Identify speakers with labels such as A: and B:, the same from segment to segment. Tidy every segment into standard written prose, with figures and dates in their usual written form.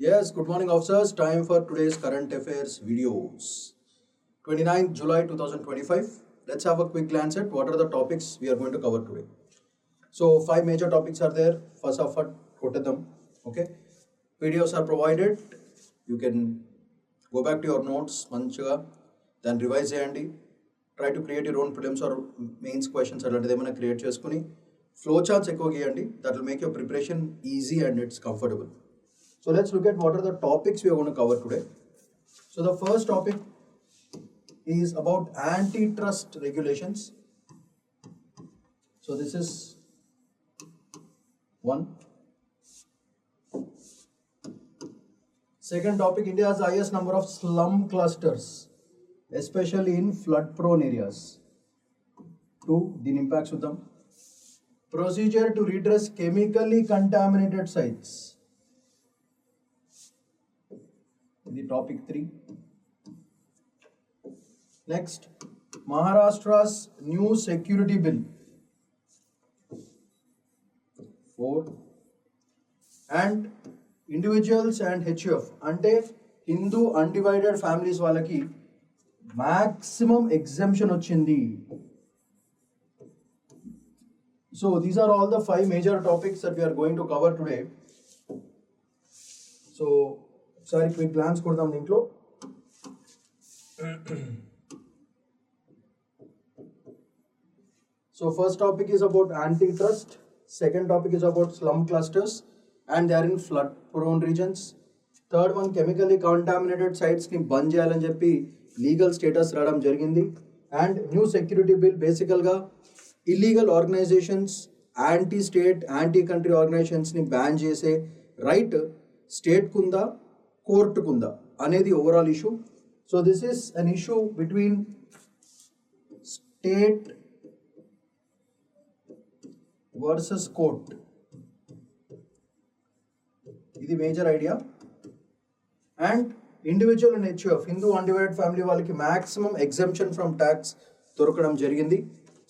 A: Yes, good morning officers. Time for today's current affairs videos. 29th July 2025. Let's have a quick glance at what are the topics we are going to cover today. So, five major topics are there. First of all, quoted them. Okay. PDFs are provided. You can go back to your notes, manchiga, then revise చేయండి. Try to create your own prelims or mains questions అలాంటిది ఏమైనా create చేసుకుని flow charts ఎక్కువ గీయండి. That will make your preparation easy and it's comfortable. So let's look at what are the topics we are going to cover today. So the first topic is about antitrust regulations. So this is one. Second topic, India has the highest number of slum clusters, especially in flood prone areas. Two, the impacts with them. Procedure to redress chemically contaminated sites. The topic 3. Next, Maharashtra's new security bill. 4. And individuals and HUF అంటే Hindu undivided families వాళ్ళకి maximum exemption వచ్చింది. So these are all the 5 major topics that we are going to cover today. So ఒకసారి quick glance కొడదాం దీంట్లో. So first topic is about antitrust, second topic is about slum clusters and they are in flood prone regions. Third one, chemically contaminated sites ni ban చేయాలని చెప్పి legal status రావడం జరిగింది. And new security bill బేసికల్గా illegal organisations, anti state, anti country ఆర్గనైజేషన్స్ని ban చేసే right స్టేట్కు ఉందా, కోర్టుకు ఉందా అనేది overall issue. So this is an issue between state versus court. ఇది major idea. And individual and HUF Hindu undivided family వాళ్ళకి మ్యాక్సిమం ఎగ్జంప్షన్ ఫ్రమ్ ట్యాక్స్ దొరకడం జరిగింది.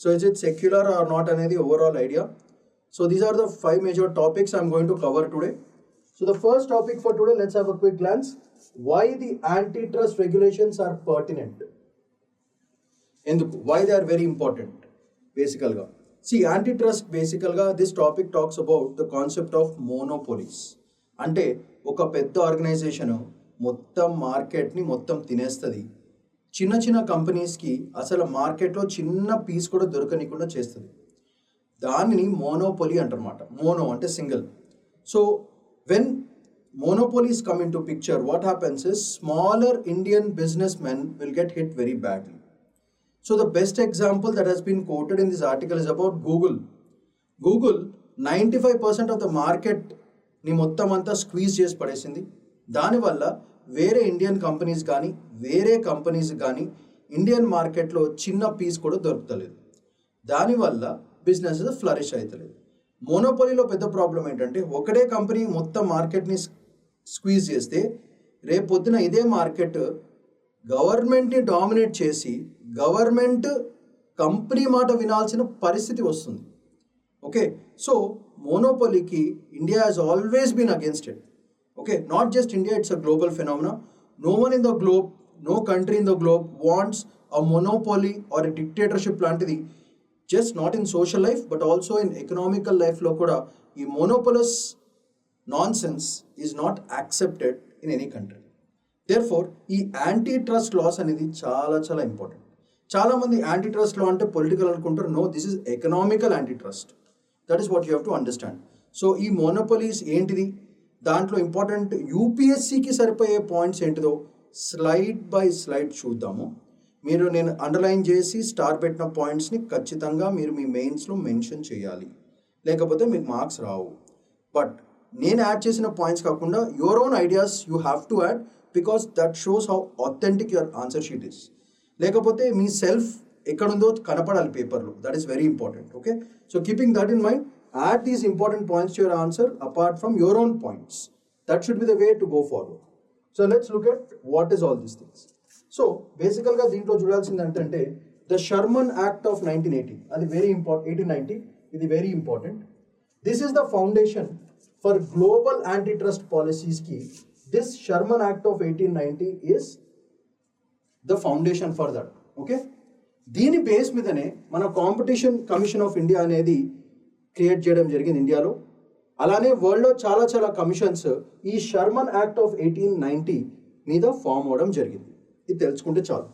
A: So is it secular or not అనేది overall idea. So these are the 5 major topics I'm going to cover today. So the first topic for today, let's have a quick glance. Why the antitrust regulations are pertinent? Enduku? Why they are very important? Basically, see, antitrust basically this topic talks about the concept of monopolies. అంటే ఒక పెద్ద organisation మొత్తం మార్కెట్ని మొత్తం తినేస్తుంది. చిన్న చిన్న కంపెనీస్కి అసలు మార్కెట్లో చిన్న పీస్ కూడా దొరకనికుండా చేస్తుంది. దానిని మోనోపోలీ అంటారన్నమాట. మోనో అంటే single. So when monopolies come into picture, what happens is smaller Indian businessmen will get hit very badly. So the best example that has been quoted in this article is about Google. Google 95% of the market ni మొత్తం అంతా squeeze చేసి పడేసింది. దానివల్ల వేరే Indian companies కానీ వేరే companies కానీ Indian మార్కెట్లో చిన్న పీస్ కూడా దొరుకుతలేదు. దానివల్ల బిజినెస్ ఫ్లరిష్ అవుతలేదు. మోనోపోలీలో పెద్ద ప్రాబ్లం ఏంటంటే ఒకటే కంపెనీ మొత్తం మార్కెట్ని స్క్వీజ్ చేస్తే రేపొద్దున ఇదే మార్కెట్ గవర్నమెంట్ని డామినేట్ చేసి గవర్నమెంట్ కంపెనీ మాట వినాల్సిన పరిస్థితి వస్తుంది. ఓకే, సో మోనోపోలీకి India has always been against it. Okay, not just India, it's a global phenomena. No one in the globe, no country in the globe wants a monopoly or a dictatorship లాంటిది. Just not in social life but also in economical life lo kuda ee monopolist nonsense is not accepted in any country. Therefore ee antitrust laws anedi చాలా important. చాలా మంది antitrust law ante political anukuntaru. No, this is economical antitrust. That is what you have to understand. So ee monopolies entidi, దాంట్లో important యూపీఎస్సీకి సరిపోయే points ఏంటిదో slide by slide చూద్దాము. మీరు నేను underline చేసి స్టార్ పెట్టిన పాయింట్స్ని ఖచ్చితంగా మీరు మీ మెయిన్స్లో మెన్షన్ చేయాలి, లేకపోతే మీకు మార్క్స్ రావు. బట్ నేను యాడ్ చేసిన పాయింట్స్ కాకుండా your own ideas you have to add, because that shows how authentic your answer sheet is. లేకపోతే మీ సెల్ఫ్ ఎక్కడుందో కనపడాలి పేపర్లో. That is very important. Okay, so keeping that in mind, add these important points to your answer apart from your own points. That should be the way to go forward. So let's look at what is all these things. So బేసికల్గా దీంట్లో చూడాల్సింది ఏంటంటే the Sherman act of 1980, అది very important. 1890, ఇది very important. This is the foundation for global anti trust పాలసీస్కి This Sherman Act of 1890 is the foundation for that. Okay, దీని base మీదనే మన కాంపిటీషన్ కమిషన్ ఆఫ్ ఇండియా అనేది create చేయడం జరిగింది ఇండియాలో. అలానే వరల్డ్లో చాలా చాలా కమిషన్స్ ఈ షర్మన్ యాక్ట్ ఆఫ్ 1890 మీద ఫామ్ అవడం జరిగింది. ఇది తెలుసుకుంటే చాలు.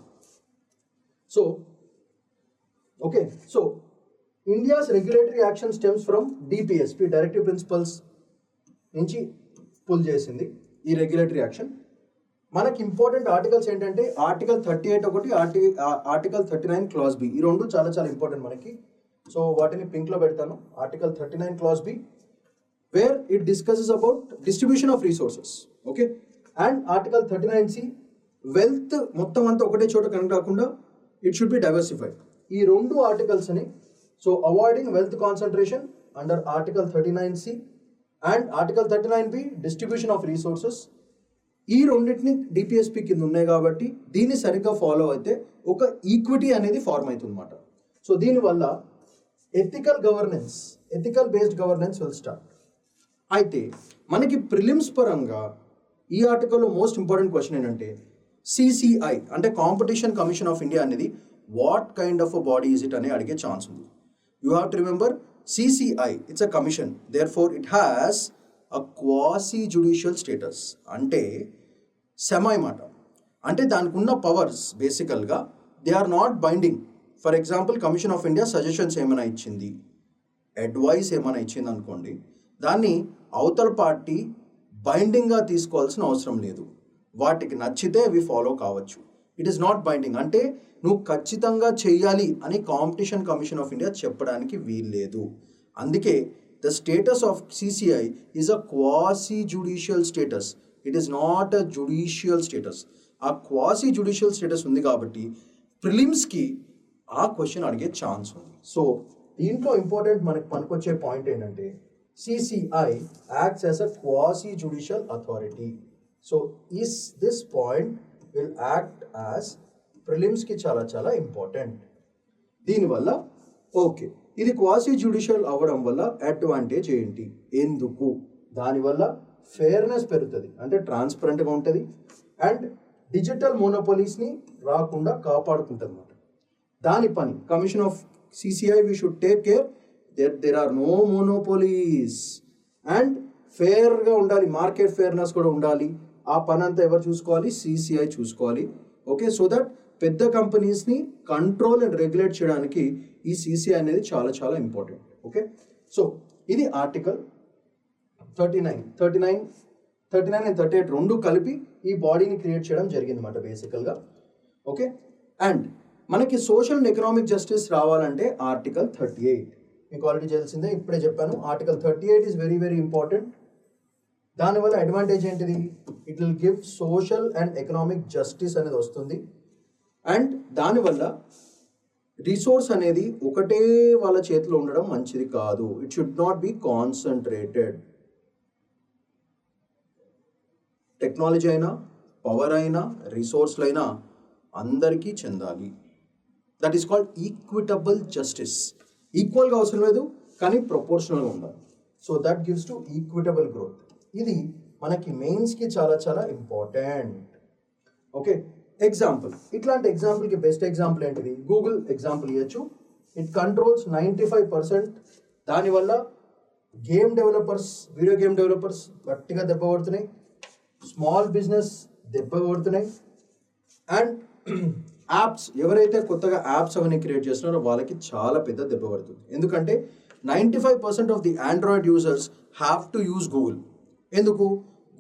A: So okay, so India's regulatory action stems from DPSP, directive principles నుంచి పుల్ చేసింది ఈ రెగ్యులేటరీ యాక్షన్. మనకి ఇంపార్టెంట్ ఆర్టికల్స్ ఏంటంటే ఆర్టికల్ 38 ఒకటి, ఆర్టికల్ 39 క్లాస్ బి. ఈ రెండు చాలా చాలా ఇంపార్టెంట్ మనకి. సో వాటిని పింక్లో పెడతాను. Article 39 class be where it discusses about distribution of resources. Okay, and article 39C wealth మొత్తం అంతా ఒకటే చోట కనెక్ట్ కాకుండా ఇట్ షుడ్ బి డైవర్సిఫైడ్. ఈ రెండు ఆర్టికల్స్ని, so avoiding wealth concentration under article 39C and article 39B distribution of resources, ఈ రెండింటిని డిపిఎస్పి కింద ఉన్నాయి కాబట్టి దీన్ని సరిగ్గా ఫాలో అయితే ఒక ఈక్విటీ అనేది ఫార్మ్ అవుతుంది అన్నమాట. సో దీనివల్ల ethical based governance will start. అయితే మనకి ప్రిలిమ్స్ పరంగా ఈ ఆర్టికల్లో మోస్ట్ ఇంపార్టెంట్ క్వశ్చన్ ఏంటంటే సిసిఐ అంటే కాంపిటీషన్ కమిషన్ ఆఫ్ ఇండియా అనేది what kind of a body is it అని అడిగే ఛాన్స్ ఉంది. You have to remember CCI it's a commission, therefore it has a quasi judicial status. అంటే సెమై మాట, అంటే దానికి ఉన్న పవర్స్ బేసికల్గా they are not binding. For example commission of India suggestions ఏమైనా ఇచ్చింది, అడ్వైస్ ఏమైనా ఇచ్చింది అనుకోండి, దాన్ని అవతల పార్టీ బైండింగ్గా తీసుకోవాల్సిన అవసరం లేదు. వాటికి నచ్చితే అవి ఫాలో కావచ్చు. ఇట్ ఈస్ నాట్ బైండింగ్, అంటే నువ్వు ఖచ్చితంగా చెయ్యాలి అని కాంపిటీషన్ కమిషన్ ఆఫ్ ఇండియా చెప్పడానికి వీల్లేదు. అందుకే the status of CCI is a quasi judicial status, it is not a judicial status. ఆ క్వాసీ జ్యుడిషియల్ స్టేటస్ ఉంది కాబట్టి ప్రిలిమ్స్కి ఆ క్వశ్చన్ అడిగే ఛాన్స్ ఉంది. సో దీంట్లో ఇంపార్టెంట్ మనకు పనికొచ్చే పాయింట్ ఏంటంటే CCI acts as a quasi judicial authority. So this point will act as ప్రిలిమ్స్కి చాలా చాలా ఇంపార్టెంట్. దీనివల్ల ఓకే, ఇది క్వాసీ జ్యుడిషియల్ అవ్వడం వల్ల అడ్వాంటేజ్ ఏంటి, ఎందుకు? దానివల్ల ఫెయిర్నెస్ పెరుగుతుంది, అంటే ట్రాన్స్పరెంట్గా ఉంటుంది, అండ్ డిజిటల్ మోనోపోలీస్ని రాకుండా కాపాడుకుంటుంది అన్నమాట. దాని పని commission of CCI we should take care that there are no monopolies and ఫేర్గా ఉండాలి, మార్కెట్ ఫేర్నెస్ కూడా ఉండాలి. ఆ పని అంతా ఎవరు చూసుకోవాలి? సిసిఐ చూసుకోవాలి. ఓకే, సో దట్ పెద్ద కంపెనీస్ని కంట్రోల్ అండ్ రెగ్యులేట్ చేయడానికి ఈ సిసిఐ అనేది చాలా చాలా ఇంపార్టెంట్. ఓకే, సో ఇది ఆర్టికల్ 39 అండ్ 38 రెండు కలిపి ఈ బాడీని క్రియేట్ చేయడం జరిగింది అన్నమాట బేసికల్గా. ఓకే, అండ్ మనకి సోషల్ అండ్ ఎకనామిక్ జస్టిస్ రావాలంటే ఆర్టికల్ 38 మీకు ఆల్రెడీ తెలిసిందే, ఇప్పుడే చెప్పాను. Article 38 is very very important. దానివల్ల అడ్వాంటేజ్ ఏంటిది? It will give social and economic justice అనేది వస్తుంది. అండ్ దానివల్ల రిసోర్స్ అనేది ఒకటే వాళ్ళ చేతిలో ఉండడం మంచిది కాదు. It should not be concentrated. Technology అయినా, పవర్ అయినా, రిసోర్స్లు అయినా అందరికీ చెందాలి. That is called equitable justice. ఈక్వల్గా అవసరం లేదు, కానీ ప్రపోర్షనల్గా ఉండాలి. So that gives to equitable growth. ఇది మనకి మెయిన్స్కి చాలా చాలా ఇంపార్టెంట్. ఓకే, ఎగ్జాంపుల్, ఇట్లాంటి ఎగ్జాంపుల్కి బెస్ట్ ఎగ్జాంపుల్ ఏంటిది? గూగుల్ ఎగ్జాంపుల్ ఇవ్వచ్చు. It controls 95%. దానివల్ల game developers, video game developers గట్టిగా దెబ్బ కొడుతున్నాయి, స్మాల్ బిజినెస్ దెబ్బ కొడుతున్నాయి, అండ్ యాప్స్ ఎవరైతే కొత్తగా యాప్స్ అవన్నీ క్రియేట్ చేస్తున్నారో వాళ్ళకి చాలా పెద్ద దెబ్బ పడుతుంది. ఎందుకంటే 95% of the Android users have to use Google. ఎందుకు?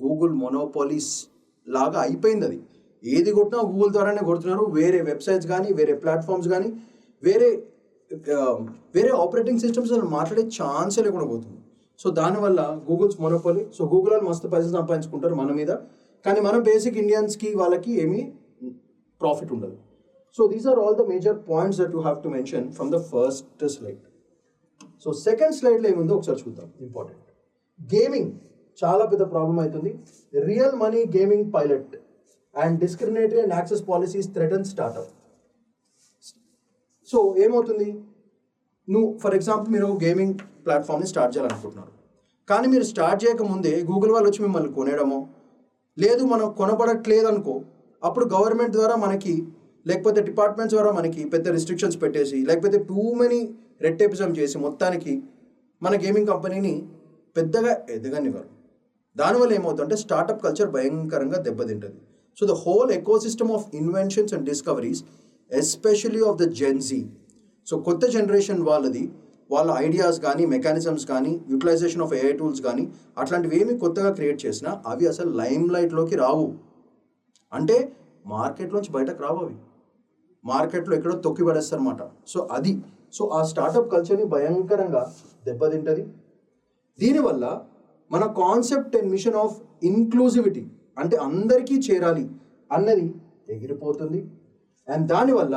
A: గూగుల్ మొనోపాలీస్ లాగా అయిపోయింది. అది ఏది కొట్టినా గూగుల్ ద్వారానే కొడుతున్నారు. వేరే వెబ్సైట్స్ కానీ, వేరే ప్లాట్ఫామ్స్ కానీ, వేరే ఆపరేటింగ్ సిస్టమ్స్ మాట్లాడే ఛాన్సే లేకుండా పోతుంది. సో దానివల్ల గూగుల్స్ మొనోపాలీ. సో గూగుల్ వాళ్ళు మస్తు పైసలు సంపాదించుకుంటారు మన మీద, కానీ మనం బేసిక్ ఇండియన్స్కి వాళ్ళకి ఏమీ ప్రాఫిట్ ఉండదు. So these are all the major points that you have to mention from the first slide. So second స్లైడ్లో ఏముందో ఒకసారి చూద్దాం. ఇంపార్టెంట్, గేమింగ్ చాలా పెద్ద ప్రాబ్లం అవుతుంది. Real money gaming pilot and discriminatory and access policies threaten startup. So ఏమవుతుంది? నువ్వు for example మీరు గేమింగ్ ప్లాట్ఫామ్ని స్టార్ట్ చేయాలనుకుంటున్నారు, కానీ మీరు స్టార్ట్ చేయకముందే గూగుల్ వాళ్ళు వచ్చి మిమ్మల్ని కొనేయడమో, లేదు మనం కొనబడట్లేదు అనుకో, అప్పుడు గవర్నమెంట్ ద్వారా మనకి లేకపోతే డిపార్ట్మెంట్స్ ద్వారా మనకి పెద్ద రిస్ట్రిక్షన్స్ పెట్టేసి లేకపోతే టూ మెనీ రెట్టేపిజం చేసి మొత్తానికి మన గేమింగ్ కంపెనీని పెద్దగా ఎదగనివ్వరు. దానివల్ల ఏమవుతుందంటే స్టార్టప్ కల్చర్ భయంకరంగా దెబ్బతింటుంది. So the whole ecosystem of inventions and discoveries especially of the Gen Z, so కొత్త జనరేషన్ వాళ్ళ ఐడియాస్ కానీ మెకానిజమ్స్ కానీ యూటిలైజేషన్ ఆఫ్ ఏఐ టూల్స్ కానీ అట్లాంటివి ఏమి కొత్తగా క్రియేట్ చేసినా అవి అసలు లైమ్ లైట్లోకి రావు. అంటే మార్కెట్లోంచి బయటకు రావు, అవి మార్కెట్లో ఎక్కడో తొక్కి పడేస్తారన్నమాట. సో ఆ స్టార్టప్ కల్చర్ని భయంకరంగా దెబ్బతింటుంది. దీనివల్ల మన కాన్సెప్ట్ అండ్ మిషన్ ఆఫ్ ఇన్క్లూజివిటీ, అంటే అందరికీ చేరాలి అన్నది ఎగిరిపోతుంది. అండ్ దానివల్ల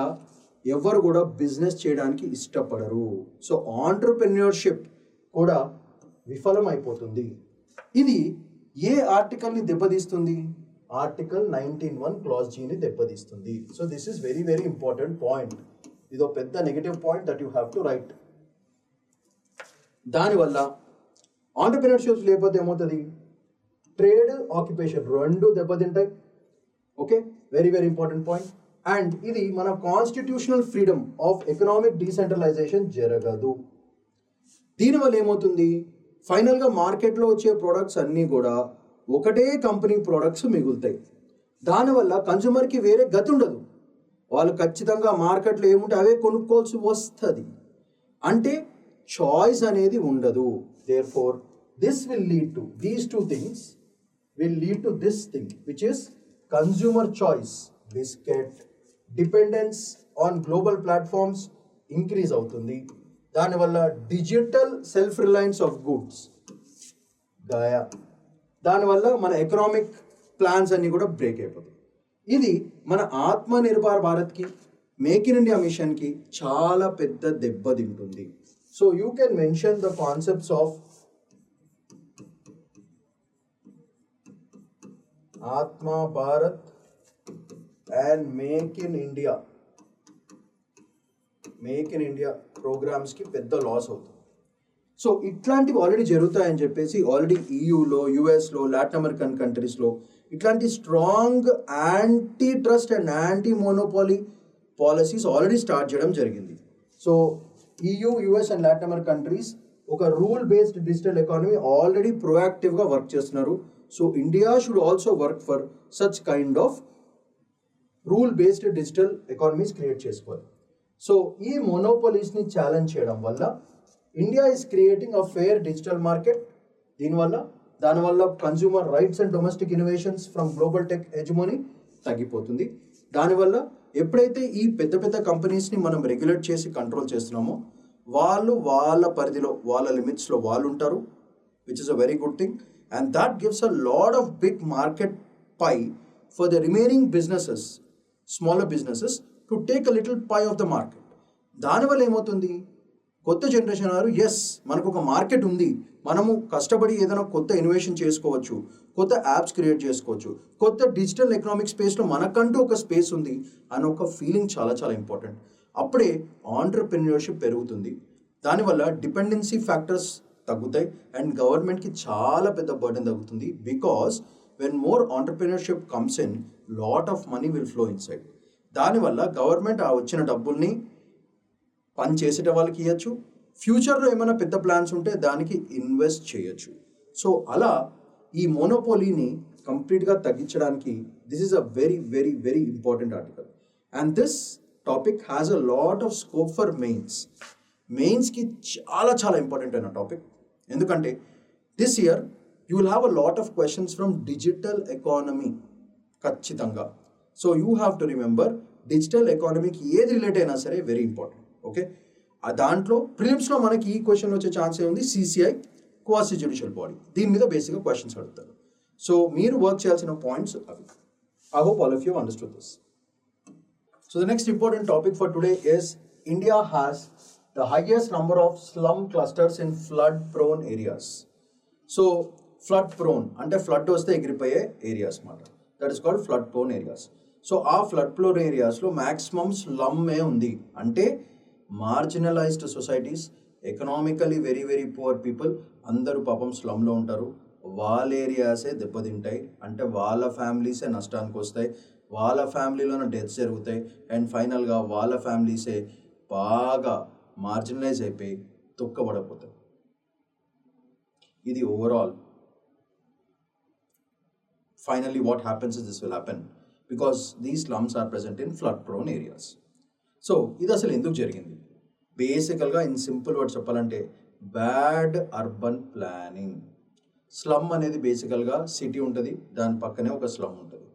A: ఎవరు కూడా బిజినెస్ చేయడానికి ఇష్టపడరు. సో ఆంటర్ప్రెన్యూర్షిప్ కూడా విఫలం అయిపోతుంది. ఇది ఏ ఆర్టికల్ని దెబ్బతీస్తుంది? ఆర్టికల్ 19(1) క్లాజ్ జీని దెబ్బతీస్తుంది. So this is very very important point. ఇది ఒక పెద్ద negative point that you have to write. దానివల్ల ఆంటర్ప్రెన్యూర్షిప్ లేకపోతే ఏమవుతుంది? ట్రేడ్, ఆక్యుపేషన్ రెండు దెబ్బతింటాయి. Okay, very very important point. And ఇది మన constitutional freedom of economic decentralisation జరగదు. దీనివల్ల ఏమవుతుంది? ఫైనల్గా మార్కెట్లో వచ్చే ప్రోడక్ట్స్ అన్నీ కూడా ఒకటే కంపెనీ ప్రోడక్ట్స్ మిగులుతాయి. దానివల్ల కన్జ్యూమర్కి వేరే గతి ఉండదు. వాళ్ళు ఖచ్చితంగా మార్కెట్లో ఏముంటే అవే కొనుక్కోవాల్సి వస్తుంది. అంటే చాయిస్ అనేది ఉండదు. Therefore this will lead to these two things will lead to this thing, which is consumer choice. Biscuit dependence on global platforms increase అవుతుంది. దానివల్ల digital self Reliance of goods దానివల్ల మన ఎకనామిక్ ప్లాన్స్ అన్నీ కూడా break అయిపోతాయి. ఇది మన ఆత్మనిర్భర్ భారత్కి, మేక్ ఇన్ ఇండియా మిషన్కి చాలా పెద్ద దెబ్బ తింటుంది. So you can mention the concepts of Atma Bharat and make in India ప్రోగ్రామ్స్కి పెద్ద లాస్ అవుతుంది. సో ఇట్లాంటివి ఆల్రెడీ జరుగుతాయని చెప్పేసి ఆల్రెడీ ఈయూలో, యుఎస్లో, లాటిన్ అమెరికన్ కంట్రీస్లో ఇట్లాంటి strong anti trust and anti monopoly policies already start చేయడం జరిగింది. So EU, US and Latin American countries ఒక rule based digital economy already ప్రొయాక్టివ్గా వర్క్ చేస్తున్నారు. So India should also work for such kind of rule based digital economies create చేసుకోవాలి. So ఈ మోనోపోలీస్ని challenge చేయడం వల్ల India is creating a fair digital market. దానివల్ల consumer rights and domestic innovations from global tech hegemony తగ్గిపోతుంది. దానివల్ల ఎప్పుడైతే ఈ పెద్ద పెద్ద కంపెనీస్ని మనం రెగ్యులేట్ చేసి కంట్రోల్ చేస్తున్నామో వాళ్ళు వాళ్ళ పరిధిలో, వాళ్ళ లిమిట్స్లో వాళ్ళు ఉంటారు, which is a very good thing. And that gives a lot of big market pie for the remaining businesses, smaller businesses, to take a little pie of the market. దానివల్ల ఏమవుతుంది? కొత్త జనరేషన్ వారు మనకు ఒక మార్కెట్ ఉంది, మనము కష్టపడి ఏదైనా కొత్త ఇన్నోవేషన్ చేసుకోవచ్చు, కొత్త యాప్స్ క్రియేట్ చేసుకోవచ్చు, కొత్త డిజిటల్ ఎకనామిక్ స్పేస్లో మనకంటూ ఒక స్పేస్ ఉంది అని ఒక ఫీలింగ్ చాలా చాలా ఇంపార్టెంట్. అప్పుడే ఆంటర్ప్రెన్యూర్షిప్ పెరుగుతుంది. దానివల్ల డిపెండెన్సీ ఫ్యాక్టర్స్ తగ్గుతాయి అండ్ గవర్నమెంట్కి చాలా పెద్ద బర్డెన్ తగ్గుతుంది. Because when more entrepreneurship comes in, lot of money will flow inside. దానివల్ల గవర్నమెంట్ ఆ వచ్చిన డబ్బుల్ని పని చేసేట వాళ్ళకి ఇవ్వచ్చు, ఫ్యూచర్లో ఏమైనా పెద్ద ప్లాన్స్ ఉంటే దానికి ఇన్వెస్ట్ చేయొచ్చు. సో అలా ఈ మోనోపోలీని కంప్లీట్గా తగ్గించడానికి this is a very very very important article. And this topic has a lot of scope for మెయిన్స్కి చాలా చాలా ఇంపార్టెంట్ అయిన టాపిక్. ఎందుకంటే this year you will have a lot of questions from digital economy ఖచ్చితంగా. So you have to remember digital ఎకానమీకి ఏది relate అయినా సరే వెరీ ఇంపార్టెంట్. ఓకే, దాంట్లో ప్రిలిమ్స్లో మనకి ఈ క్వశ్చన్ వచ్చే ఛాన్సే ఉంది. సిసిఐ, క్వాసి జ్యుడిషియల్ బాడీ, దీని మీద బేసిక్గా క్వశ్చన్స్ అడుగుతారు. సో మీరు వర్క్ చేయాల్సిన పాయింట్స్ అవి. I hope all of you understood this. So the next important topic for today is India has the highest number of slum clusters in flood prone areas. So flood prone అంటే flood వస్తే ఎగిరిపోయే areas మాట, that is called flood prone areas. So ఆ flood prone ఏరియాస్లో maximum స్లమ్మే ఉంది. అంటే marginalised societies, economically very very poor people అందరూ పాపం స్లమ్లో ఉంటారు. వాళ్ళ ఏరియాసే దెబ్బతింటాయి, అంటే వాళ్ళ ఫ్యామిలీసే నష్టానికి వస్తాయి, వాళ్ళ ఫ్యామిలీలోనే డెత్స్ జరుగుతాయి, అండ్ ఫైనల్గా వాళ్ళ ఫ్యామిలీసే బాగా మార్జినలైజ్ అయిపోయి తొక్కబడపోతాయి. ఇది overall. Finally, what happens is this will happen because these slums are present in flood prone areas. So ఇది అసలు ఎందుకు జరిగింది? బేసికల్గా ఇన్ సింపుల్ వర్డ్ చెప్పాలంటే బ్యాడ్ అర్బన్ ప్లానింగ్. స్లమ్ అనేది బేసికల్గా సిటీ ఉంటుంది, దాని పక్కనే ఒక స్లమ్ ఉంటుంది.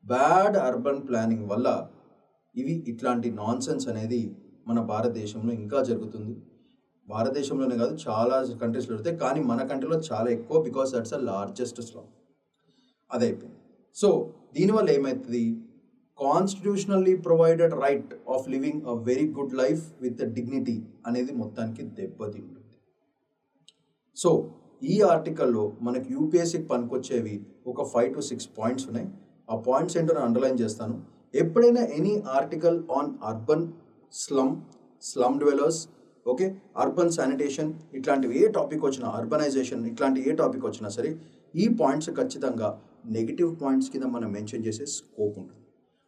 A: బ్యాడ్ అర్బన్ ప్లానింగ్ వల్ల ఇట్లాంటి నాన్సెన్స్ అనేది మన భారతదేశంలో ఇంకా జరుగుతుంది. భారతదేశంలోనే కాదు, చాలా కంట్రీస్లో జరుగుతాయి, కానీ మన కంట్రీలో చాలా ఎక్కువ, because that's the largest slum. అదైపోయింది. సో దీనివల్ల ఏమవుతుంది? Constitutionally provided right of living a very good life with dignity అనేది మొత్తానికి దెబ్బతింటుంది. సో ఈ ఆర్టికల్లో మనకి యూపీఎస్సీకి పనికొచ్చేవి ఒక 5 to 6 పాయింట్స్ ఉన్నాయి. ఆ పాయింట్స్ ఏంటో నేను అండర్లైన్ చేస్తాను. ఎప్పుడైనా any article on urban slum dwellers, okay, urban sanitation, ఇట్లాంటివి ఏ టాపిక్ వచ్చినా, అర్బనైజేషన్, ఇట్లాంటి ఏ టాపిక్ వచ్చినా సరే, ఈ పాయింట్స్ ఖచ్చితంగా నెగిటివ్ పాయింట్స్ కింద మనం మెన్షన్ చేసే స్కోప్ ఉంటుంది.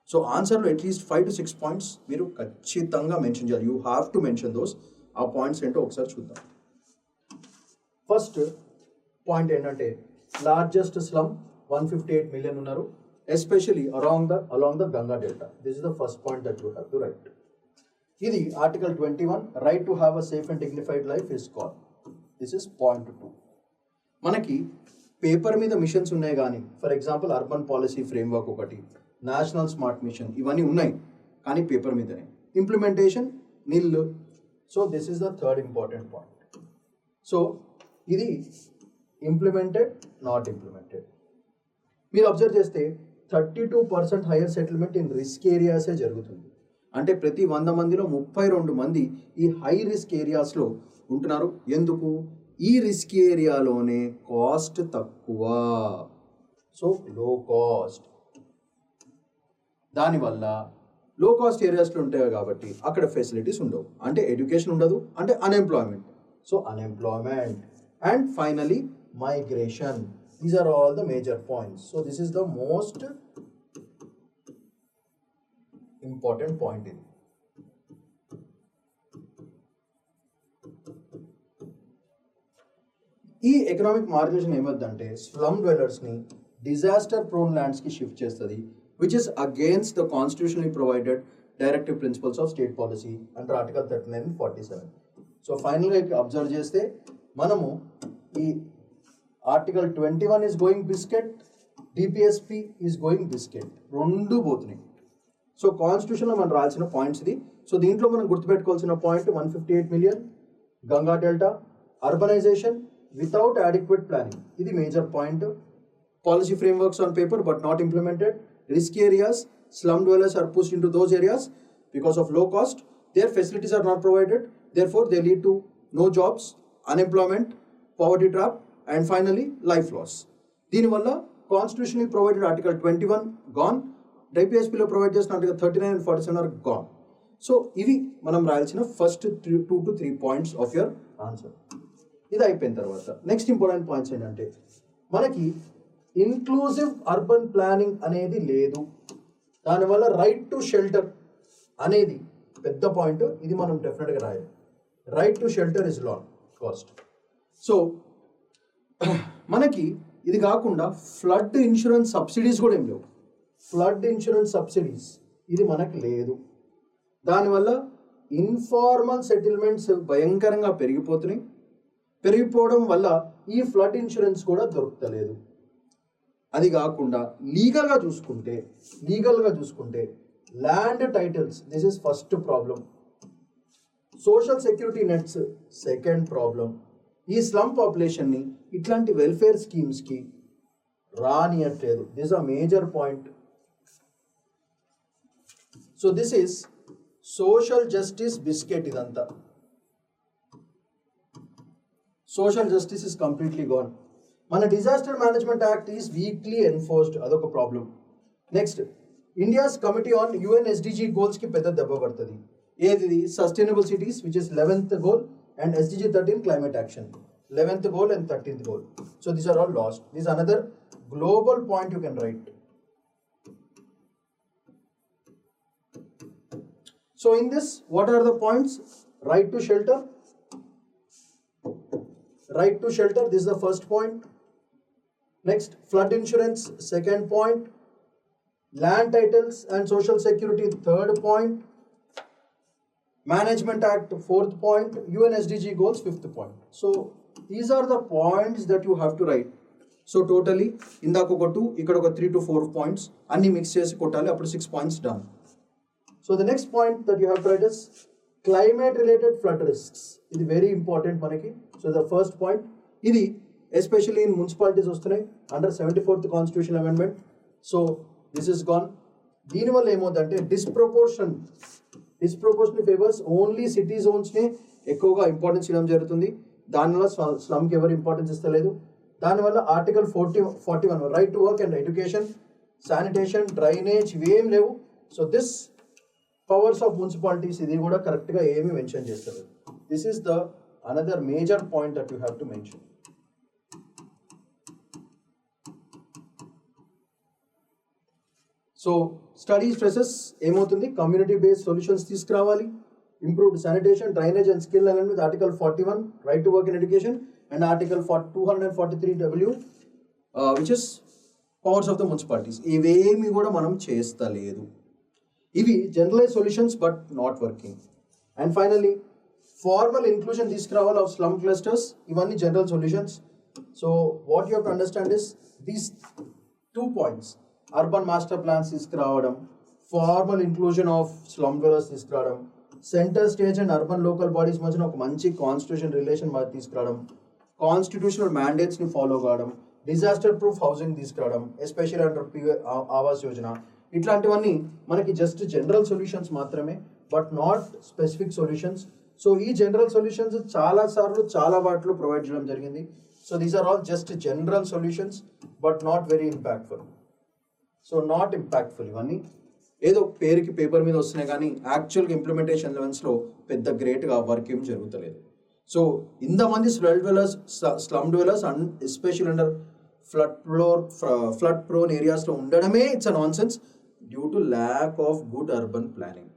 A: సో ఆన్సర్లో అట్లీస్ట్ 5 to 6 పాయింట్స్ మీరు ఖచ్చితంగా మెన్షన్ చేయాలి. You have to mention those. ఆ పాయింట్స్ ఏంటో ఒకసారి చూద్దాం. ఫస్ట్ పాయింట్ ఏంటంటే లార్జెస్ట్ స్లమ్ 158 million ఉన్నారు, especially along the Ganga delta. This is the first point that you have to write. ఇది article 21, right to have a safe and dignified life is call. This is point 2. మనకి paper మీద missions ఉన్నాయి, కానీ for example urban policy framework ఒకటి, national smart machine, ఇవన్నీ ఉన్నాయి, కానీ paper మీదనే, implementation nil. So this is the third important point. So ఇది ఇంప్లిమెంటెడ్, నాట్ ఇంప్లిమెంటెడ్. మీరు అబ్జర్వ్ చేస్తే 32% హైయర్ సెటిల్మెంట్ ఇన్ రిస్క్ ఏరియాసే జరుగుతుంది. అంటే ప్రతి 100 మందిలో 32 మంది ఈ హై రిస్క్ ఏరియాస్లో ఉంటున్నారు. ఎందుకు? ఈ రిస్క్ ఏరియాలోనే కాస్ట్ తక్కువ, సో లో కాస్ట్. దానివల్ల లో కాస్ట్ ఏరియాస్లో ఉంటాయి కాబట్టి అక్కడ ఫెసిలిటీస్ ఉండవు, అంటే ఎడ్యుకేషన్ ఉండదు, అంటే unemployment. So unemployment and finally migration. These are all the major points. So this is the most important point. ఇది ఈ ఎకనామిక్ మార్జినేషన్ ఏమవుతుందంటే స్లమ్ డ్వెలర్స్ని డిజాస్టర్ ప్రోన్ ల్యాండ్స్కి షిఫ్ట్ చేస్తుంది, which is against the constitutionally provided directive principles of state policy under article 39 and 47. So ఫైనల్గా observe చేస్తే మనము ఈ article 21 is going biscuit, DPSP is going biscuit, రెండు పోతున్నాయి. సో కాన్స్టిట్యూషన్లో మనం రాయాల్సిన పాయింట్స్ ఇది. సో దీంట్లో మనం గుర్తుపెట్టుకోవాల్సిన point 158 million, Ganga delta, urbanisation without adequate planning. ఇది major point. Policy frameworks on paper but not implemented. Risky areas, slum dwellers are pushed into those areas because of low cost. Their facilities are not provided. Therefore, they lead to no jobs, unemployment, poverty trap, and finally, life loss. దీనివల్ల constitutionally provided article 21 gone, డిపిఎస్పిలో provide చేసిన article 39 and 47 are gone. So ఇవి మనం రాయాల్సిన first 2 to 3 points of your answer. ఇది అయిపోయిన తర్వాత next important points ఏంటంటే మనకి ఇన్క్లూజివ్ అర్బన్ ప్లానింగ్ అనేది లేదు. దానివల్ల రైట్ టు షెల్టర్ అనేది పెద్ద పాయింట్. ఇది మనం డెఫినెట్గా రాయాలి. రైట్ టు షెల్టర్ ఇస్ లాన్ కాస్ట్. సో మనకి ఇది కాకుండా ఫ్లడ్ ఇన్సూరెన్స్ సబ్సిడీస్ కూడా ఏం లేవు. ఫ్లడ్ ఇన్సూరెన్స్ సబ్సిడీస్ ఇది మనకి లేదు. దానివల్ల ఇన్ఫార్మల్ సెటిల్మెంట్స్ భయంకరంగా పెరిగిపోవడం వల్ల ఈ ఫ్లడ్ ఇన్సూరెన్స్ కూడా దొరుకుతలేదు. అది కాకుండా లీగల్గా చూసుకుంటే land titles, this is first problem. Social security nets second problem. ఈ స్లమ్ పాపులేషన్ని ఇట్లాంటి వెల్ఫేర్ స్కీమ్స్కి రానియట్లేదు. This a major point. So this is social justice biscuit. ఇదంతా social justice is completely gone. మన disaster management act is weakly enforced, అదొక problem. Next, India's committee on UN SDG గోల్స్కి పెద్ద దెబ్బ పడుతుంది. ఏది? Sustainable cities which is 11th goal and SDG 13 climate action. 11th goal and 13th goal. So these are all lost. This is another global point you can write. So in this, what are the points? Right to shelter. Right to shelter, this is the first point. Next, flood insurance, second point. Land titles and social security, third point. Management Act, fourth point. UN SDG goals, fifth point. So these are the points that you have to write. So totally, indaka oka 2, ikkada oka 3 to 4 points. Anni mix chesi kottali, appudu 6 points done. So the next point that you have to write is climate related flood risks. This is very important manaki. So the first point, this especially in municipalities under 74th Constitutional Amendment. So this is gone. Dini valla emodante disproportionate favors only city zones ne ekkuva importance idam jarugutundi. Dani valla slum ki evaru importance istaledu. Dani valla article 41 right to work and education, sanitation, drainage ఇవేం లేవు. So this powers of municipalities ఇది కూడా correct గా ఏమి mention చేస్తారు. This is the another major point that you have to mention. So study stresses ఏమవుతుంది, community based solutions తీసుకురావాలి. Improved sanitation, drainage and skill alignment with article 41 right to work in education and article 243W which is powers of the municipalities. ఇవేమి కూడా మనం చేస్తలేదు. ఇవి generalise solutions but not working. And finally formal inclusion తీసుకురావాలి of slum clusters. ఇవన్నీ general solutions. So what you have to understand is these 2 points. Urban master plans తీసుకురావడం, formal inclusion of slum dwellers తీసుకురావడం, centre stage and urban local bodies మధ్యన ఒక మంచి constitution relation తీసుకురావడం, constitutional మ్యాండేట్స్ని follow కావడం, disaster proof housing తీసుకురావడం, especially under Awas Yojana. ఇట్లాంటివన్నీ మనకి జస్ట్ జనరల్ సొల్యూషన్స్ మాత్రమే, but not specific solutions. So ఈ జనరల్ సొల్యూషన్స్ చాలా సార్లు చాలా వాటిలో ప్రొవైడ్ చేయడం జరిగింది. So these are all just general solutions but not very impactful. So not impactful, ఇవన్నీ ఏదో పేరుకి పేపర్ మీద వస్తున్నాయి కానీ యాక్చువల్గా ఇంప్లిమెంటేషన్ లెవెల్స్లో పెద్ద గ్రేట్గా వర్క్ ఏం జరుగుతలేదు. సో ఇంతమంది slum dwellers and especial under flood prone ఏరియాస్లో ఉండడమే it's a non sense due to lack of good urban planning.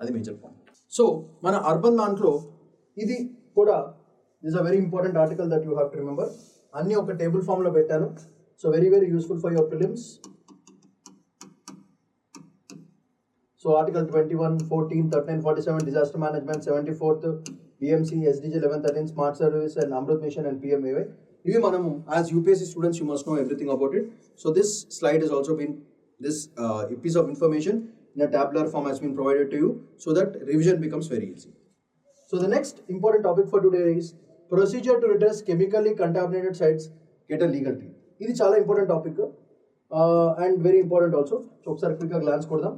A: అది మేజర్ పాయింట్. సో మన అర్బన్ దాంట్లో ఇది కూడా is a very important article that you have to remember. అన్నీ ఒక table ఫామ్లో పెట్టాను. So very very useful for your prelims. So article 21, 14, 39, 47 disaster management, 74th BMC, SDG 11, 13 smart service and Amrut mission and PMAY. Ivi manamu as UPSC students you must know everything about it. So this slide has also been, this piece of information in a tabular form has been provided to you so that revision becomes very easy. So the next important topic for today is procedure to redress chemically contaminated sites get a legal team. This is చాలా important topic and very important also. So ఒకసారి quick glance కొడదాం.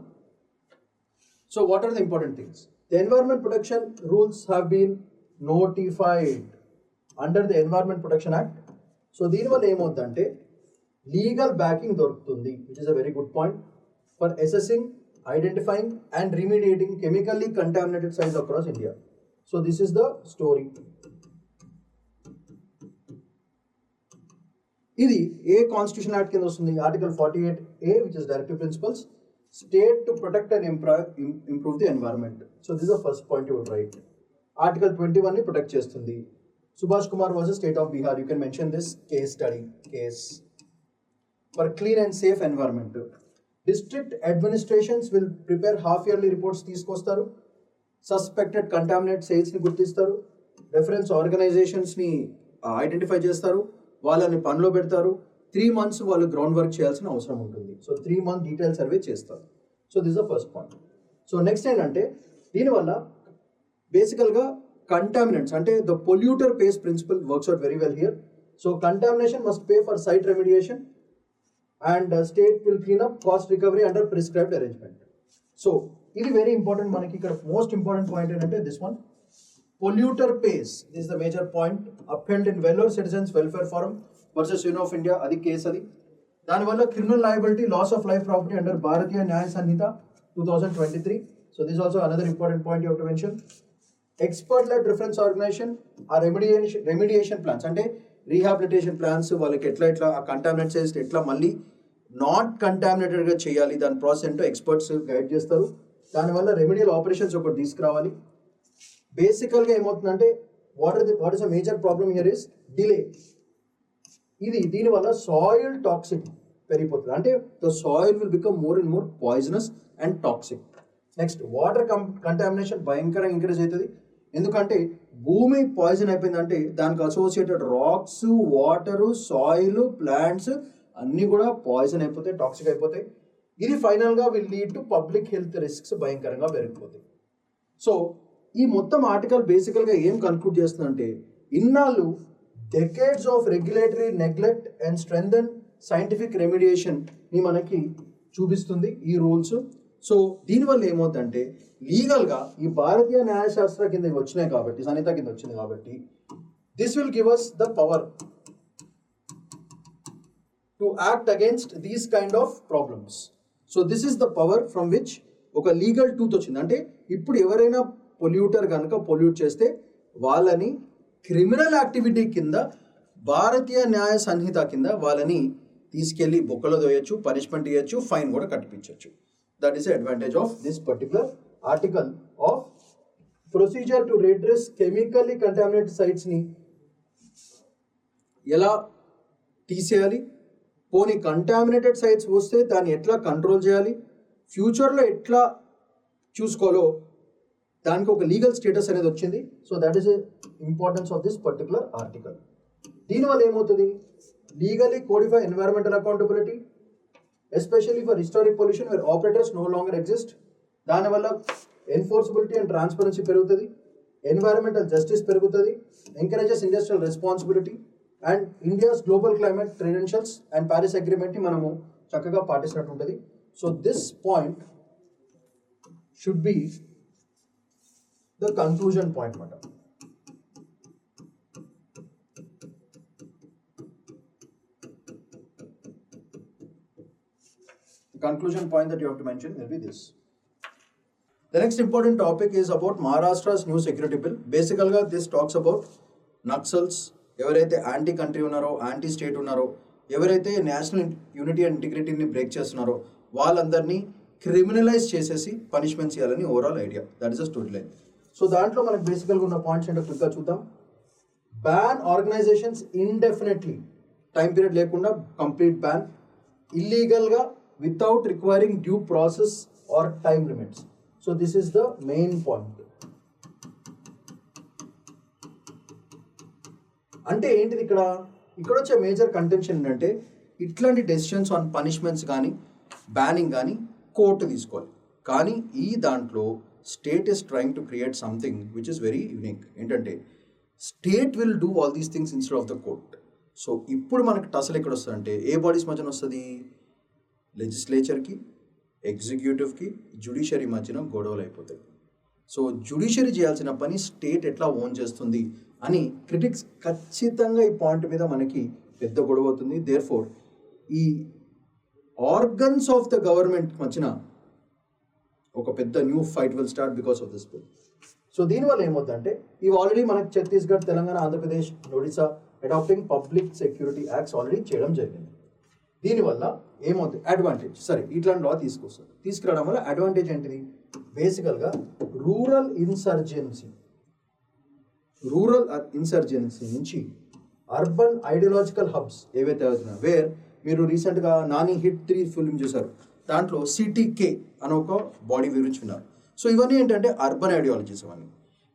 A: So what are the important things? The Environment Protection rules have been notified under the Environment Protection Act. So దీని వల్ల ఏమవుతుందంటే legal backing దొరుకుతుంది, which is a very good point for assessing, identifying and remediating chemically contaminated sites across India. So this is the story. ఇది ఏ constitution act కింద వస్తుంది? Article 48A which is Directive Principles. State to protect and improve the environment. So this is the first point you would write. Article 21 ni protect chestundi. Subhash Kumar was a state of Bihar. You can mention this case study case for clean and safe environment. District administrations will prepare half yearly reports తీసుకొస్తారు. Suspected contaminant sites ni గుర్తిస్తారు. Reference organizations ni identify చేస్తారు. వాళ్ళని పనిలో పెడతారు. 3 months వాళ్ళు ground work చేయాల్సిన అవసరం ఉంటుంది. సో 3 month డీటెయిల్ సర్వే చేస్తారు. So this the first point. So next ఏంటంటే దీనివల్ల బేసికల్గా కంటామినెంట్స్ అంటే the polluter pays principle works out very well here. So contamination must pay for site remediation and state will clean up cost recovery under prescribed arrangement. So ఇది very important. మనకి ఇక్కడ most important point ఏంటంటే this one, polluter pays. This is the major point. Upheld in Vellore citizens welfare forum versus union of India, అది case. అది దానివల్ల criminal liability, loss of life property under Bharatiya Nyaya Sanhita 2023. So this also another important point you have to mention. Expert led reference organisation ఆ remediation plans అంటే rehabilitation plans వాళ్ళకి ఎట్లా ఆ contaminates ఎట్లా మళ్ళీ నాట్ కంటామినేటెడ్గా చేయాలి దాని ప్రాసెస్ ఏంటో ఎక్స్పర్ట్స్ గైడ్ చేస్తారు. దానివల్ల రెమిడియల్ ఆపరేషన్స్ ఒకటి తీసుకురావాలి. బేసికల్గా ఏమవుతుందంటే what is a major problem here is delay. దీనివల్ల సాయిల్ టాక్సిక్ పెరిగిపోతుంది. అంటే the soil will become more and more poisonous and toxic. Next water contamination భయంకరంగా ఇంక్రీజ్ అవుతుంది. ఎందుకంటే భూమి పాయిజన్ అయిపోయిందంటే దానికి associated rocks, water, soil, plants అన్నీ కూడా పాయిజన్ అయిపోతాయి, టాక్సిక్ అయిపోతాయి. ఇది ఫైనల్గా will lead to public health risks భయంకరంగా పెరిగిపోతాయి. సో ఈ మొత్తం ఆర్టికల్ బేసికల్గా ఏం కన్క్లూడ్ చేస్తుందంటే ఇన్నాళ్ళు decades of regulatory neglect and strengthen scientific రెమిడియేషన్ని మనకి చూపిస్తుంది ఈ రూల్స్. సో దీనివల్ల ఏమవుతుందంటే లీగల్గా ఈ భారతీయ న్యాయశాస్త్ర కింద వచ్చినాయి కాబట్టి, సంహిత కింద వచ్చింది కాబట్టి this will give us the power to act against these kind of problems. So this is the power from which ఒక లీగల్ టూత్ వచ్చింది. అంటే ఇప్పుడు ఎవరైనా పొల్యూటర్ కనుక పొల్యూట్ చేస్తే వాళ్ళని క్రిమినల్ యాక్టివిటీ కింద భారతీయ న్యాయ సంహిత కింద వాళ్ళని తీసుకెళ్ళి బొక్కలో దోయచ్చు, పనిష్మెంట్ ఇవ్వచ్చు, ఫైన్ కూడా కట్టించవచ్చు. That is advantage of this particular article of procedure to redress chemically contaminated సైట్స్ని ఎలా తీసేయాలి, పోనీ కంటామినేటెడ్ సైట్స్ వస్తే దాన్ని ఎట్లా కంట్రోల్ చేయాలి, ఫ్యూచర్లో ఎట్లా చూసుకోవాలో దానికి ఒక లీగల్ స్టేటస్ అనేది వచ్చింది. So that is importance of this particular article. దీనివల్ల ఏమవుతుంది, legally codify environmental accountability especially for historic pollution where operators no longer exist. దానివల్ల ఎన్ఫోర్సబిలిటీ అండ్ ట్రాన్స్పరెన్సీ పెరుగుతుంది, ఎన్వైరన్మెంటల్ జస్టిస్ పెరుగుతుంది, encourages industrial responsibility and India's global climate credentials and Paris అగ్రిమెంట్ని మనము చక్కగా పాటిస్తున్నట్టు ఉంటుంది. So this point should be the conclusion point అన్నమాట. The conclusion point that you have to mention will be this. The next important topic is about Maharashtra's new security bill. Basically, this talks about Naxals, ఎవరైతే anti country ఉన్నారో, anti state ఉన్నారో, ఎవరైతే national unity and ఇంటిగ్రిటీని break చేస్తున్నారో వాళ్ళందరినీ criminalise చేసేసి punishments ఇవ్వాలని overall idea. That is a story line. So దాంట్లో మనకు బేసికల్గా ఉన్న పాయింట్స్ ఏంటో క్విక్గా చూద్దాం. Ban organisations indefinitely, time period లేకుండా కంప్లీట్ బ్యాన్, ఇల్లీగల్గా without requiring due process or time limits. So this is the main point. అంటే ఏంటిది ఇక్కడ వచ్చే మేజర్ కంటెన్షన్ ఏంటంటే ఇట్లాంటి డెసిషన్స్ ఆన్ పనిష్మెంట్స్ కానీ బ్యానింగ్ కానీ కోర్టు తీసుకోవాలి. కానీ ఈ దాంట్లో state is trying to create something which is very unique. ఏంటంటే state will do all these things instead of the court. So ఇప్పుడు మనకు టసల్ ఎక్కడ వస్తుందంటే ఏ బాడీస్ మధ్యన వస్తుంది, లెజిస్లేచర్కి, ఎగ్జిక్యూటివ్కి, జ్యుడిషియరీ మధ్యన గొడవలు అయిపోతాయి. సో జ్యుడిషియరీ చేయాల్సిన పని స్టేట్ ఎట్లా ఓన్ చేస్తుంది అని క్రిటిక్స్ ఖచ్చితంగా ఈ పాయింట్ మీద మనకి పెద్ద గొడవ అవుతుంది. దేర్ఫోర్ ఈ ఆర్గన్స్ ఆఫ్ ద గవర్నమెంట్ మధ్యన ఒక పెద్ద new fight will start because of this bill. So దీనివల్ల ఏమవుతుందంటే ఇవి ఆల్రెడీ మనకి Chhattisgarh, Telangana, Andhra Pradesh, Odisha adapting public security acts already చేయడం జరిగింది. దీనివల్ల ఏమవుతుంది అడ్వాంటేజ్, సరే ఇట్లాంటి లా తీసుకురావడం వల్ల అడ్వాంటేజ్ ఏంటిది, బేసికల్గా రూరల్ ఇన్సర్జెన్సీ నుంచి అర్బన్ ఐడియాలజికల్ హబ్స్ ఏవైతే అవుతున్నాయో, వేర్ మీరు రీసెంట్గా నాని హిట్ 3 ఫిల్మ్ చూసారు, దాంట్లో సిటీకే అని ఒక బాడీ గురించి విన్నారు. సో ఇవన్నీ ఏంటంటే అర్బన్ ఐడియాలజీస్. ఇవన్నీ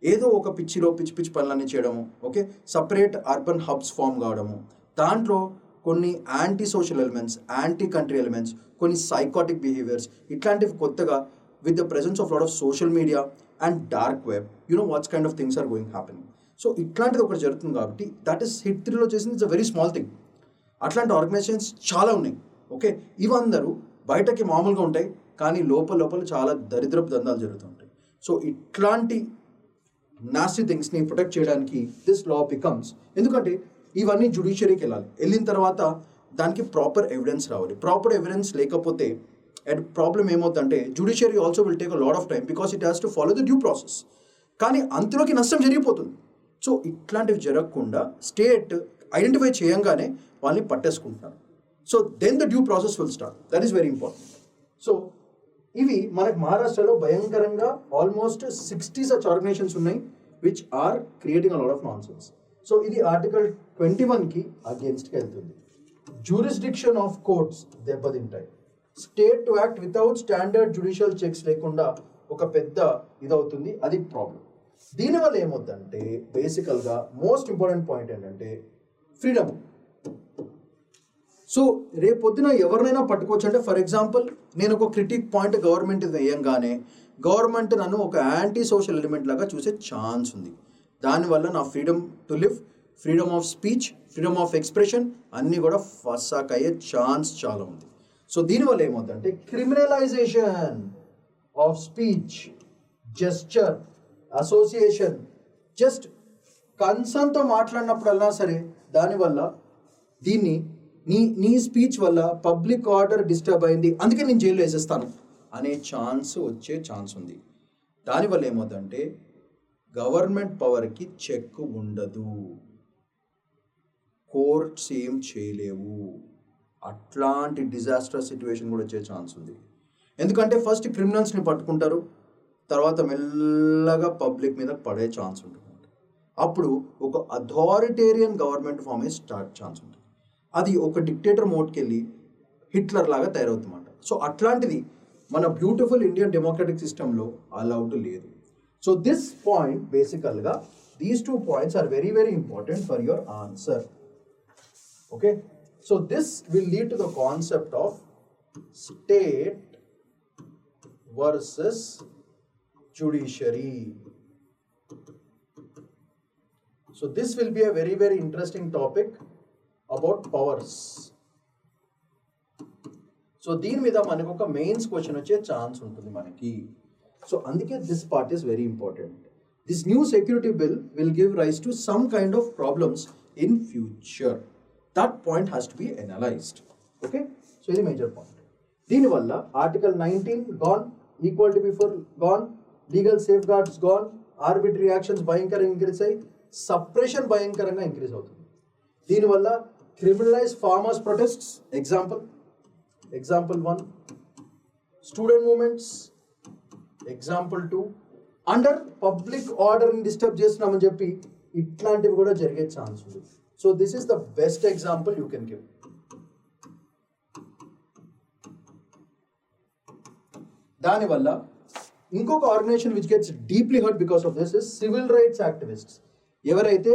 A: ఏదో ఒక పిచ్చి పనులన్నీ చేయడము, okay, separate urban hubs form కావడము, దాంట్లో కొన్ని anti social elements, anti country elements, కొన్ని సైకాటిక్ బిహేవియర్స్, ఇట్లాంటివి కొత్తగా with the presence of lot of social media and dark web, what's kind of things are going happening. So ఇట్లాంటిది ఒకటి జరుగుతుంది కాబట్టి దట్ ఈస్ హిట్ 3లో చేసింది. It's a very small thing. అట్లాంటి ఆర్గనైజేషన్స్ చాలా ఉన్నాయి, ఓకే. ఇవందరూ బయటకి మామూలుగా ఉంటాయి కానీ లోపల చాలా దరిద్రపు దందాలు జరుగుతుంటాయి. సో ఇట్లాంటి నాస్టీ థింగ్స్ని ప్రొటెక్ట్ చేయడానికి దిస్ లా బికమ్స్, ఎందుకంటే ఇవన్నీ జ్యుడిషియరీకి వెళ్ళిన తర్వాత దానికి ప్రాపర్ ఎవిడెన్స్ రావాలి. ప్రాపర్ ఎవిడెన్స్ లేకపోతే ప్రాబ్లం ఏమవుతుందంటే judiciary also will take a lot of time because it has to follow the due process. కానీ అంతలోకి నష్టం జరిగిపోతుంది. సో ఇట్లాంటివి జరగకుండా స్టేట్ ఐడెంటిఫై చేయంగానే వాళ్ళని పట్టేసుకుంటున్నారు. So then the due process will start. That is very important. So ఇవి మనకు మహారాష్ట్రలో భయంకరంగా ఆల్మోస్ట్ 60 such ఆర్గనైజేషన్స్ ఉన్నాయి which are creating a lot of nonsense. So ఇది ఆర్టికల్ 21కి అగేన్స్ట్కి వెళ్తుంది. జ్యూరిస్డిక్షన్ ఆఫ్ కోర్ట్స్ దెబ్బతింటాయి. State to act without standard judicial checks లేకుండా ఒక పెద్ద ఇదవుతుంది. అది ప్రాబ్లం. దీనివల్ల ఏమవుతుందంటే బేసికల్గా మోస్ట్ ఇంపార్టెంట్ పాయింట్ ఏంటంటే ఫ్రీడమ్. సో రేపొద్దున ఎవరినైనా పట్టుకోవచ్చు. అంటే ఫర్ ఎగ్జాంపుల్ నేను ఒక క్రిటిక్ పాయింట్ గవర్నమెంట్ వేయంగానే గవర్నమెంట్ నన్ను ఒక యాంటీ సోషల్ ఎలిమెంట్ లాగా చూసే ఛాన్స్ ఉంది. దానివల్ల నా freedom to live, freedom of speech, freedom of expression అన్నీ కూడా ఫస్సాక్ అయ్యే ఛాన్స్ చాలా ఉంది. సో దీనివల్ల ఏమవుతుందంటే criminalisation of speech, gesture, association, just కన్సర్న్తో మాట్లాడినప్పుడల్లా సరే దానివల్ల దీన్ని నీ స్పీచ్ వల్ల పబ్లిక్ ఆర్డర్ డిస్టర్బ్ అయింది అందుకే నేను జైల్లో వేసేస్తాను అనే వచ్చే ఛాన్స్ ఉంది. దానివల్ల ఏమవుతుందంటే గవర్నమెంట్ పవర్కి చెక్ ఉండదు, కోర్ట్స్ ఏం చేయలేవు. అట్లాంటి డిజాస్టర్ సిచ్యువేషన్ కూడా వచ్చే ఛాన్స్ ఉంది. ఎందుకంటే ఫస్ట్ క్రిమినల్స్ని పట్టుకుంటారు, తర్వాత మెల్లగా పబ్లిక్ మీద పడే ఛాన్స్ ఉంటుంది. అప్పుడు ఒక అథారిటేరియన్ గవర్నమెంట్ ఫామ్ అయ్యే ఛాన్స్ ఉంటుంది. అది ఒక డిక్టేటర్ మోడ్కి వెళ్ళి హిట్లర్ లాగా తయారవుతుందన్నమాట. సో అట్లాంటిది మన బ్యూటిఫుల్ ఇండియన్ డెమోక్రటిక్ సిస్టంలో అలౌడ్ లేదు. సో దిస్ పాయింట్ బేసికల్గా these 2 points are very very important for your answer. Okay, so this will lead to the concept of state versus judiciary. So this will be a very very interesting topic about powers. So దీని మీద మనకు ఒక mains question వచ్చే chance ఉంటుంది మనకి. So అందుకే this part is very important. This new security bill will give rise to some kind of problems in future. That point has to be analysed. Okay, so ఇది major point. దీనివల్ల article 19 gone, equality before gone, legal safeguards gone, arbitrary actions భయంకరంగా increase అయ్యి suppression భయంకరంగా increase అవుతుంది. దీనివల్ల criminalise farmers protests, example 1, student movements, example 2, under public ఆర్డర్ని disturb చేస్తున్నామని చెప్పి ఇట్లాంటివి కూడా జరిగే ఛాన్స్ ఉంది. So this is the best example you can give. దానివల్ల ఇంకొక organisation which gets deeply hurt because of this is civil rights activists. ఎవరైతే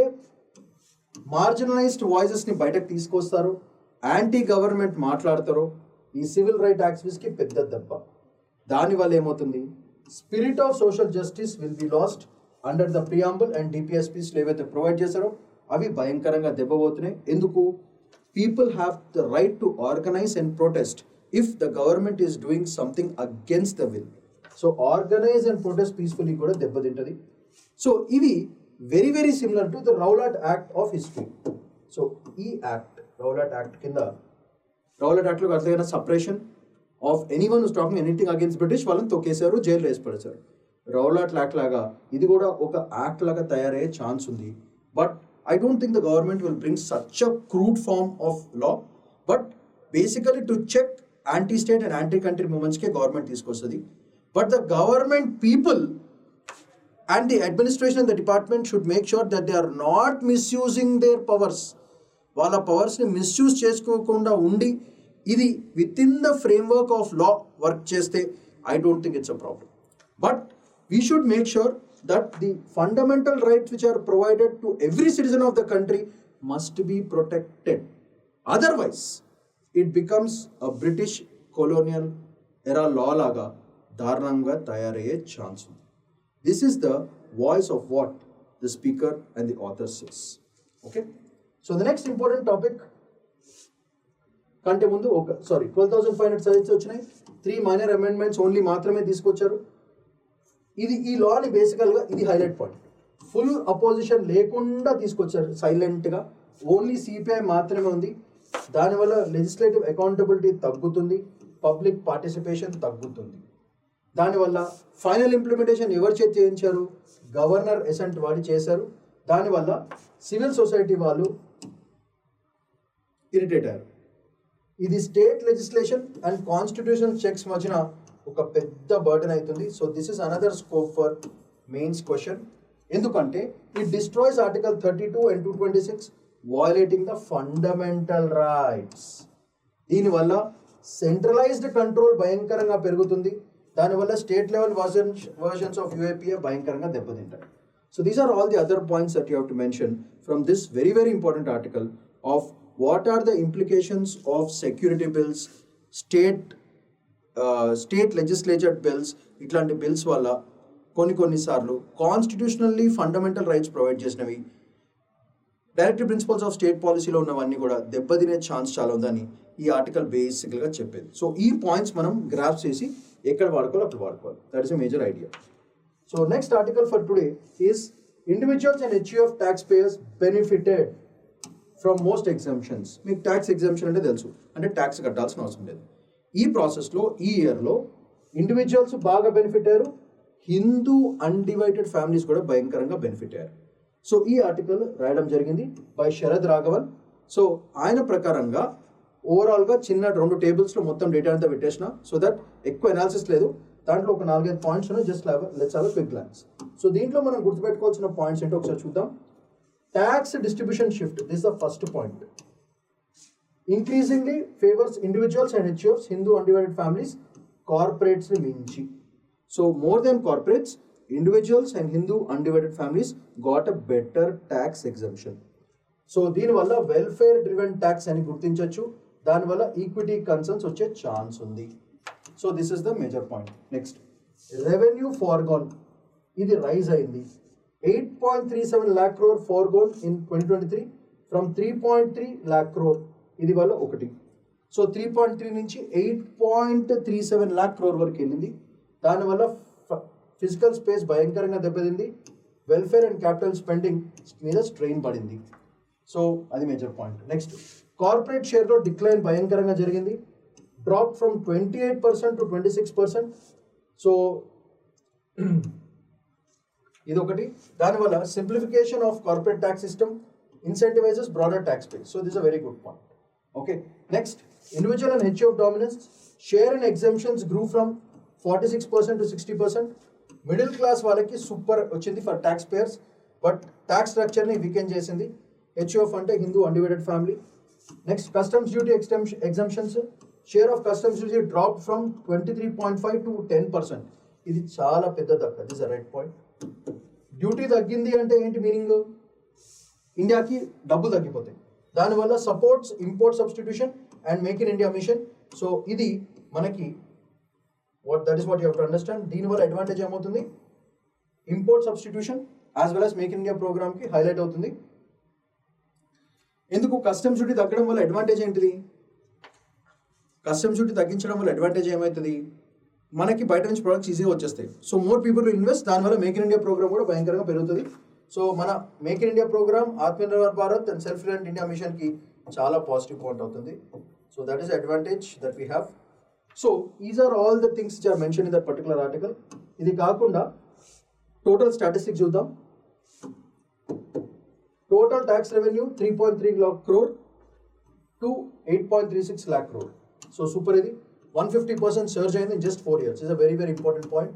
A: మార్జినలైజ్డ్ వాయిసెస్ని బయటకు తీసుకొస్తారో, యాంటీ గవర్నమెంట్ మాట్లాడతారో, ఈ సివిల్ రైట్ యాక్టివిస్ట్కి పెద్ద దెబ్బ. దానివల్ల ఏమవుతుంది, spirit of social justice will be lost under the preamble and డిపిఎస్పీస్లో ఏవైతే ప్రొవైడ్ చేశారో అవి భయంకరంగా దెబ్బపోతున్నాయి. ఎందుకు? People have the right to organise and protest if the government is doing something against the will. So organise and protest peacefully కూడా దెబ్బతింటుంది. So ఇవి very very similar to the Rowlatt Act of history. So ఈ act, Rowlatt Act కింద, Rowlatt యాక్ట్లో అర్థమైన separation of anyone who's talking anything against British వాళ్ళని తొక్కేశారు, jail వేసి పడేశారు. రౌలాట్ యాక్ట్ లాగా ఇది కూడా ఒక యాక్ట్ లాగా తయారయ్యే ఛాన్స్ ఉంది. But I don't think the government will bring such a crude form of law, but basically to check anti-state and anti-country movements ke government తీసుకొస్తుంది. But the government people and the administration and the department should make sure that they are not misusing their powers. వాళ్ళ పవర్స్ని misuse చేసుకోకుండా ఉండి ఇది with in the framework of law work చేస్తే I don't think it's a problem. But we should make sure that the fundamental rights which are provided to every citizen of the country must be protected. Otherwise, it becomes a British colonial era law laga darnanga tayaraye chance. This is the voice of what the speaker and the author says. Okay? So the next important topic, kante mundu 12,500 slides vachinayi, 3 minor amendments only maatrame తీసుకొచ్చారు. ఇది ఈ లాని బేసికల్గా ఇది highlight point. Full opposition లేకుండా తీసుకొచ్చారు సైలెంట్గా, only CPI మాత్రమే ఉంది. దానివల్ల లెజిస్లేటివ్ అకౌంటబిలిటీ తగ్గుతుంది, పబ్లిక్ పార్టిసిపేషన్ తగ్గుతుంది. దానివల్ల ఫైనల్ ఇంప్లిమెంటేషన్ ఎవరు చేయించారు? గవర్నర్ ఎసెంట్ వాడి చేశారు. దానివల్ల సివిల్ సొసైటీ వాళ్ళు ఇరిటేట్ అయ్యారు. ఇది state legislation and constitution checks మధ్యన ఒక పెద్ద బర్డెన్ అవుతుంది. So this is another scope for mains question. ఎందుకంటే it destroys article 32 and 226 violating the fundamental rights. దీనివల్ల సెంట్రలైజ్డ్ కంట్రోల్ భయంకరంగా పెరుగుతుంది. దానివల్ల state level versions of UAPA భయంకరంగా దెబ్బతింటాయి. So these are all the other points that you have to mention from this very very important article of what are the implications of security bills, state legislature bills. ఇట్లాంటి bills వల్ల కొన్నిసార్లు constitutionally fundamental rights provide చేసినవి directive principles of state పాలసీలో ఉన్నవన్నీ కూడా దెబ్బతినే chance చాలా ఉందని ఈ ఆర్టికల్ బేసిక్గా చెప్పేది. సో ఈ పాయింట్స్ మనం గ్రాఫ్ చేసి ఎక్కడ వాడుకోవాలి అప్పుడు వాడుకోవాలి. That is a major idea. So next article for today is individuals and HUF tax payers benefited from most exemptions. మీకు ట్యాక్స్ ఎగ్జామ్షన్ అంటే తెలుసు, అంటే ట్యాక్స్ కట్టాల్సిన అవసరం లేదు. ఈ ప్రాసెస్లో ఈ ఇయర్లో ఇండివిజువల్స్ బాగా బెనిఫిట్ అయ్యారు, హిందూ అన్డివైడెడ్ ఫ్యామిలీస్ కూడా భయంకరంగా బెనిఫిట్ అయ్యారు. సో ఈ ఆర్టికల్ రాయడం జరిగింది బై శరద్ రాఘవన్. సో ఆయన ప్రకారంగా ఓవరాల్గా చిన్న 2 టేబుల్స్లో మొత్తం డేటా అంతా పెట్టేసిన, సో దట్ ఎక్కువ అనాలిసిస్ లేదు. దాంట్లో ఒక 4-5 పాయింట్స్ ఉన్నాయి. Just let's have a quick glance. So దీంట్లో మనం గుర్తుపెట్టుకోవాల్సిన పాయింట్స్ ఏంటో ఒకసారి చూద్దాం. Tax distribution shift, this is the first point. Increasingly favors individuals and HUFs, Hindu undivided families, corporates ni minchi. So more than corporates, individuals and Hindu undivided families got a better tax exemption. So దీని వల్ల welfare driven tax అని గుర్తించవచ్చు. దానివల్ల equity concerns వచ్చే chance ఉంది. So this is the major point. Next, revenue forgone, ఇది rise అయింది. 8.37 lakh crore foregone in 2023 from 3.3 lakh crore. ఇది వల్ల ఒకటి. సో 3.3 నుంచి 8.37 lakh crore వరకు వెళ్ళింది. దానివల్ల ఫిజికల్ స్పేస్ భయంకరంగా దెబ్బతింది. వెల్ఫేర్ అండ్ క్యాపిటల్ స్పెండింగ్ మీద స్ట్రెయిన్ పడింది. సో అది మేజర్ పాయింట్. నెక్స్ట్, కార్పొరేట్ షేర్లో డిక్లైన్ భయంకరంగా జరిగింది. Drop from 28% to 26%. సో ఇది ఒకటి. దానివల్ల simplification of corporate tax system incentivises broader tax pay. So this a very good point. Okay, next, individual and HUF dominance, share and exemptions grew from 46% to 60%. Middle class వాళ్ళకి super వచ్చింది for tax payers, but tax స్ట్రక్చర్ని weaken చేసింది. HUF అంటే Hindu undivided family. Next, customs duty exemptions, share of customs duty drop from 23.5 to 10%. ఇది చాలా పెద్ద దక్క. This a right point. Duty తగ్గింది అంటే ఏంటి మీనింగ్? ఇండియాకి డబ్బులు తగ్గిపోతాయి. దానివల్ల supports import substitution and make in India mission. So ఇది మనకి that is what you have to understand. దీనివల్ల అడ్వాంటేజ్ ఏమవుతుంది? Import substitution as well as make in India ప్రోగ్రామ్కి హైలైట్ అవుతుంది. ఎందుకు? కస్టమ్స్ డ్యూటీ తగ్గడం వల్ల అడ్వాంటేజ్ ఏంటిది? కస్టమ్స్ డ్యూటీ తగ్గించడం వల్ల అడ్వాంటేజ్ ఏమవుతుంది? మనకి బయట నుంచి ప్రొడక్ట్స్ ఈజీగా వచ్చేస్తాయి. So more people will invest. దానివల్ల మేక్ ఇన్ ఇండియా ప్రోగ్రామ్ కూడా భయంకరంగా పెరుగుతుంది. సో మన make in India programme, Atmanirbhar Bharat and self reliant India మిషన్కి చాలా పాజిటివ్ పాయింట్ అవుతుంది. So that is advantage that we have. So these are all the things which are mention in that particular article. ఇది కాకుండా total statistics చూద్దాం. Total tax revenue 3.3 lakh crore to 8.36 lakh crore. So super. ఇది 150% surge అయింది in just 4 years. Is a very very important point.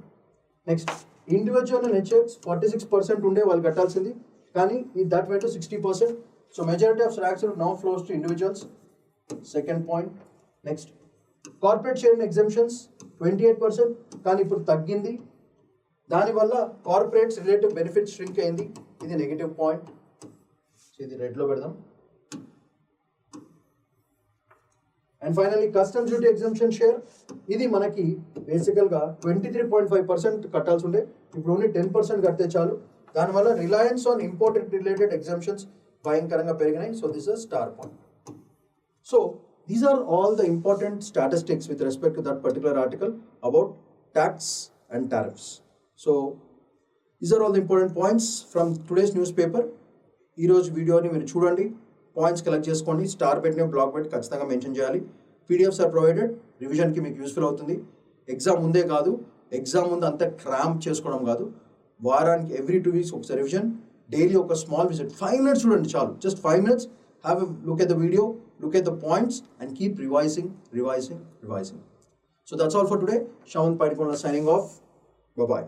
A: Next, individual and HUFs 46% ఉండే వాళ్ళు కట్టాల్సింది, కానీ that went to 60%. So majority of tax now flows to individuals. Second point. Next, corporate share and exemptions 28%, కానీ ఇప్పుడు తగ్గింది. దానివల్ల corporates relative benefit shrink అయింది. ఇది నెగిటివ్ పాయింట్. సో ఇది రెడ్లో పెడదాం. And finally customs duty exemption share, ఇది మనకి బేసికల్గా 23.5% కట్టాల్సి ఉండే, ఇప్పుడు ఓన్లీ 10% కడితే చాలు. దానివల్ల reliance on imported related exemptions భయంకరంగా పెరిగినాయి. So this is star point. So these are all the important statistics with respect to that particular article about tax and tariffs. So these are all the important points from today's newspaper. ఈరోజు వీడియోని మీరు చూడండి, points collect చేసుకోండి, star పెట్టిన block పెట్టి ఖచ్చితంగా mention చేయాలి. PDFs are provided, రివిజన్కి మీకు యూస్ఫుల్ అవుతుంది. ఎగ్జామ్ ముందే కాదు, ఎగ్జామ్ ముందు అంతా క్రాంప్ చేసుకోవడం కాదు. వారానికి ఎవ్రీ 2 weeks ఒకసారి రివిజన్, డైలీ ఒక స్మాల్ విజిట్, 5 minutes చూడండి చాలు. Just 5 minutes, have a look at the video, look at the points and keep revising. So that's all for today. Shaman Padikonda signing off. Bye-bye.